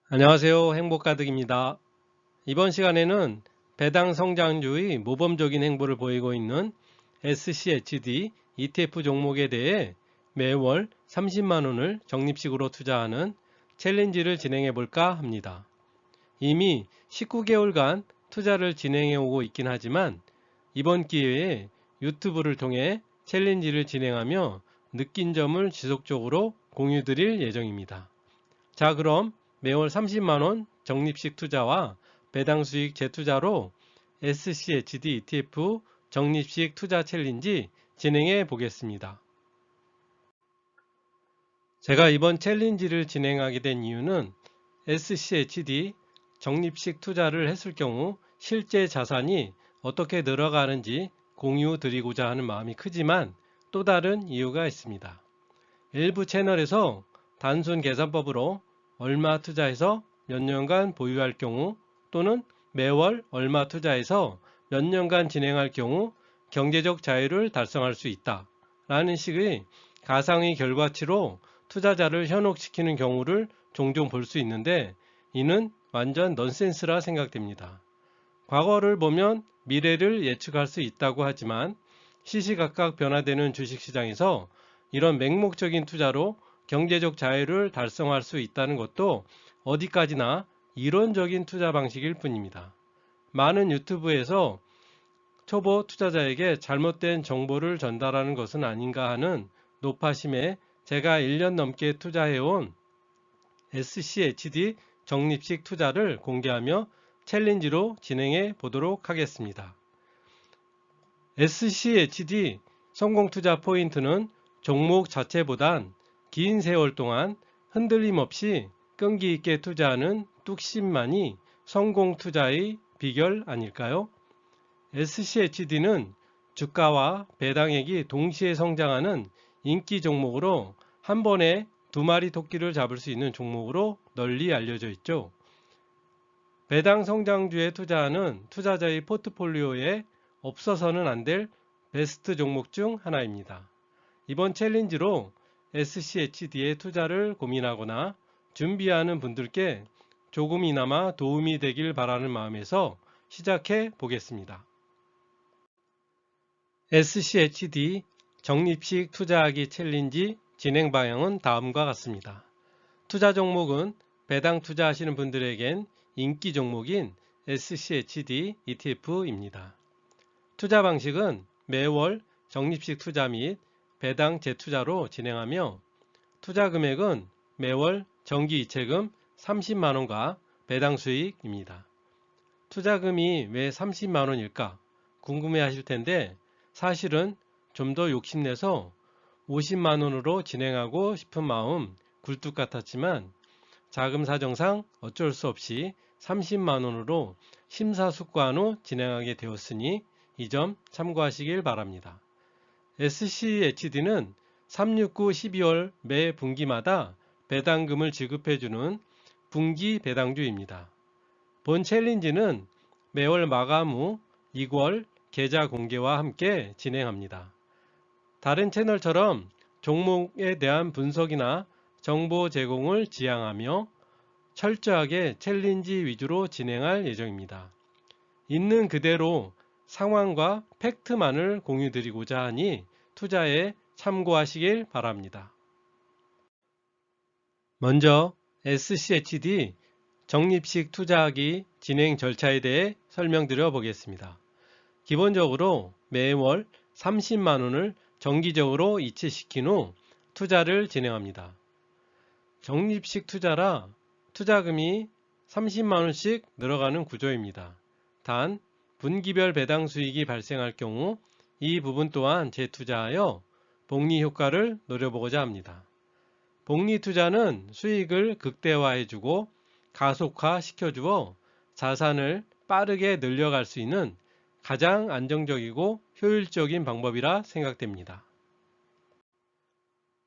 안녕하세요. 행복가득입니다. 이번 시간에는 배당 성장주의 모범적인 행보를 보이고 있는 SCHD ETF 종목에 대해 매월 30만원을 적립식으로 투자하는 챌린지를 진행해 볼까 합니다. 이미 19개월간 투자를 진행해 오고 있긴 하지만 이번 기회에 유튜브를 통해 챌린지를 진행하며 느낀 점을 지속적으로 공유 드릴 예정입니다. 자, 그럼 매월 30만원 적립식 투자와 배당 수익 재투자로 SCHD ETF 적립식 투자 챌린지 진행해 보겠습니다. 제가 이번 챌린지를 진행하게 된 이유는 SCHD 적립식 투자를 했을 경우 실제 자산이 어떻게 늘어가는지 공유 드리고자 하는 마음이 크지만 또 다른 이유가 있습니다. 일부 채널에서 단순 계산법으로 얼마 투자해서 몇 년간 보유할 경우 또는 매월 얼마 투자해서 몇 년간 진행할 경우 경제적 자유를 달성할 수 있다 라는 식의 가상의 결과치로 투자자를 현혹시키는 경우를 종종 볼 수 있는데 이는 완전 넌센스라 생각됩니다. 과거를 보면 미래를 예측할 수 있다고 하지만 시시각각 변화되는 주식시장에서 이런 맹목적인 투자로 경제적 자유를 달성할 수 있다는 것도 어디까지나 이론적인 투자 방식일 뿐입니다. 많은 유튜브에서 초보 투자자에게 잘못된 정보를 전달하는 것은 아닌가 하는 높아심에 제가 1년 넘게 투자해온 SCHD 적립식 투자를 공개하며 챌린지로 진행해 보도록 하겠습니다. SCHD 성공 투자 포인트는 종목 자체보단 긴 세월 동안 흔들림 없이 끈기 있게 투자하는 뚝심만이 성공 투자의 비결 아닐까요? SCHD는 주가와 배당액이 동시에 성장하는 인기 종목으로 한 번에 두 마리 토끼를 잡을 수 있는 종목으로 널리 알려져 있죠. 배당 성장주에 투자하는 투자자의 포트폴리오에 없어서는 안 될 베스트 종목 중 하나입니다. 이번 챌린지로 SCHD에 투자를 고민하거나 준비하는 분들께 조금이나마 도움이 되길 바라는 마음에서 시작해 보겠습니다. SCHD 적립식 투자하기 챌린지 진행 방향은 다음과 같습니다. 투자 종목은 배당 투자하시는 분들에겐 인기 종목인 SCHD ETF입니다. 투자 방식은 매월 적립식 투자 및 배당 재투자로 진행하며 투자 금액은 매월 정기 이체금 30만원과 배당 수익입니다. 투자금이 왜 30만원일까 궁금해 하실 텐데 사실은 좀 더 욕심내서 50만원으로 진행하고 싶은 마음 굴뚝 같았지만 자금 사정상 어쩔 수 없이 30만원으로 심사숙고한 후 진행하게 되었으니 이 점 참고하시길 바랍니다. SCHD는 369, 12월 매 분기마다 배당금을 지급해주는 분기 배당주입니다. 본 챌린지는 매월 마감 후 2월 계좌 공개와 함께 진행합니다. 다른 채널처럼 종목에 대한 분석이나 정보 제공을 지향하며 철저하게 챌린지 위주로 진행할 예정입니다. 있는 그대로 상황과 팩트만을 공유 드리고자 하니 투자에 참고하시길 바랍니다. 먼저 SCHD 적립식 투자하기 진행 절차에 대해 설명드려 보겠습니다. 기본적으로 매월 30만원을 정기적으로 이체시킨 후 투자를 진행합니다. 적립식 투자라 투자금이 30만원씩 늘어가는 구조입니다. 단 분기별 배당 수익이 발생할 경우 이 부분 또한 재투자하여 복리 효과를 노려보고자 합니다. 복리 투자는 수익을 극대화해주고 가속화시켜주어 자산을 빠르게 늘려갈 수 있는 가장 안정적이고 효율적인 방법이라 생각됩니다.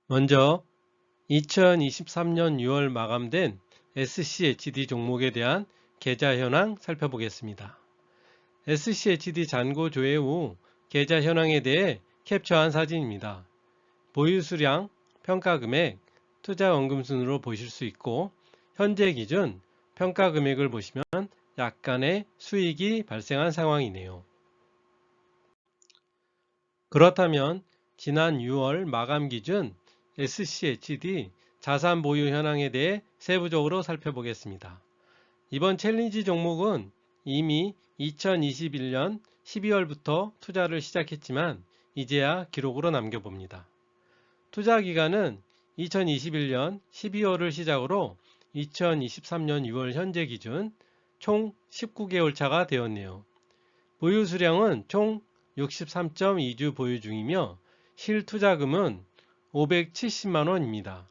먼저 2023년 6월 마감된 SCHD 종목에 대한 계좌 현황 살펴보겠습니다. SCHD 잔고 조회 후 계좌 현황에 대해 캡처한 사진입니다. 보유 수량, 평가 금액, 투자 원금 순으로 보실 수 있고 현재 기준 평가 금액을 보시면 약간의 수익이 발생한 상황이네요. 그렇다면 지난 6월 마감 기준 SCHD 자산 보유 현황에 대해 세부적으로 살펴보겠습니다. 이번 챌린지 종목은 이미 2021년 12월부터 투자를 시작했지만 이제야 기록으로 남겨봅니다. 투자 기간은 2021년 12월을 시작으로 2023년 6월 현재 기준 총 19개월 차가 되었네요. 보유 수량은 총 63.2주 보유 중이며 실투자금은 570만원입니다.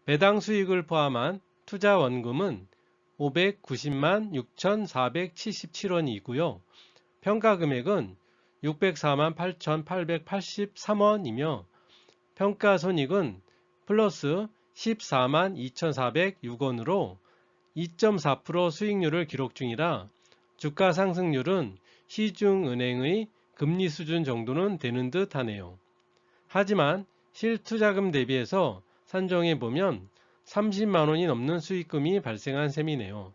배당 수익을 포함한 투자 원금은 590만 6,477원이고요. 평가 금액은 604만 8,883원이며 평가 손익은 플러스 14만 2,406원으로 2.4% 수익률을 기록 중이라 주가 상승률은 시중은행의 금리 수준 정도는 되는 듯 하네요. 하지만 실투자금 대비해서 산정해 보면 30만원이 넘는 수익금이 발생한 셈이네요.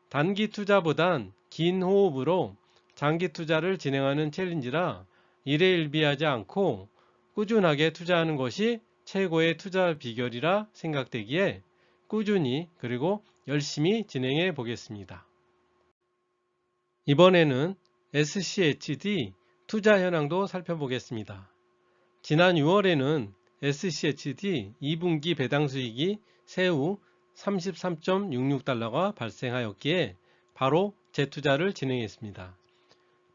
단기 투자보단 긴 호흡으로 장기 투자를 진행하는 챌린지라 일회일비하지 않고 꾸준하게 투자하는 것이 최고의 투자 비결이라 생각되기에 꾸준히 그리고 열심히 진행해 보겠습니다. 이번에는 SCHD 투자 현황도 살펴보겠습니다. 지난 6월에는 SCHD 2분기 배당 수익이 세후 33.66달러가 발생하였기에 바로 재투자를 진행했습니다.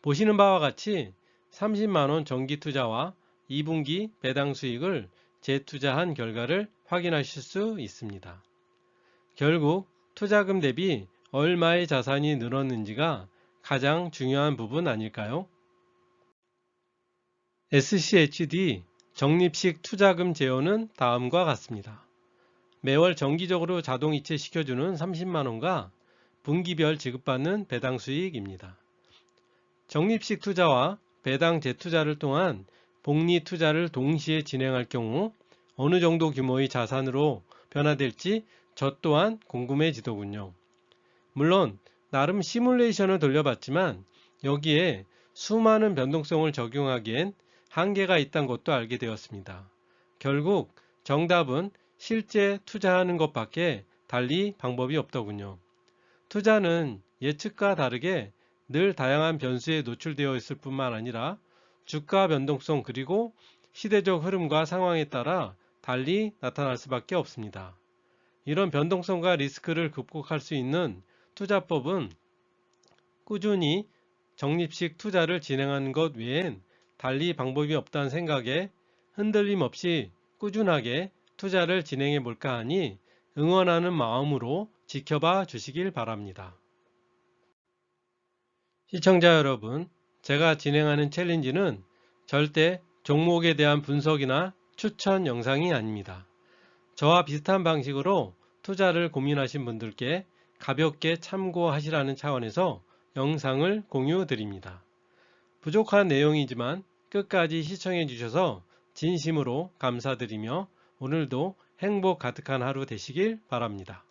보시는 바와 같이 30만원 정기 투자와 2분기 배당 수익을 재투자한 결과를 확인하실 수 있습니다. 결국 투자금 대비 얼마의 자산이 늘었는지가 가장 중요한 부분 아닐까요? SCHD 적립식 투자금 제어는 다음과 같습니다. 매월 정기적으로 자동 이체시켜주는 30만원과 분기별 지급받는 배당 수익입니다. 적립식 투자와 배당 재투자를 통한 복리 투자를 동시에 진행할 경우 어느 정도 규모의 자산으로 변화될지 저 또한 궁금해지더군요. 물론 나름 시뮬레이션을 돌려봤지만 여기에 수많은 변동성을 적용하기엔 한계가 있다는 것도 알게 되었습니다. 결국 정답은 실제 투자하는 것밖에 달리 방법이 없더군요. 투자는 예측과 다르게 늘 다양한 변수에 노출되어 있을 뿐만 아니라 주가 변동성 그리고 시대적 흐름과 상황에 따라 달리 나타날 수밖에 없습니다. 이런 변동성과 리스크를 극복할 수 있는 투자법은 꾸준히 적립식 투자를 진행하는 것 외엔 달리 방법이 없다는 생각에 흔들림 없이 꾸준하게 투자를 진행해 볼까 하니 응원하는 마음으로 지켜봐 주시길 바랍니다. 시청자 여러분, 제가 진행하는 챌린지는 절대 종목에 대한 분석이나 추천 영상이 아닙니다. 저와 비슷한 방식으로 투자를 고민하신 분들께 가볍게 참고하시라는 차원에서 영상을 공유 드립니다. 부족한 내용이지만 끝까지 시청해 주셔서 진심으로 감사드리며 오늘도 행복 가득한 하루 되시길 바랍니다.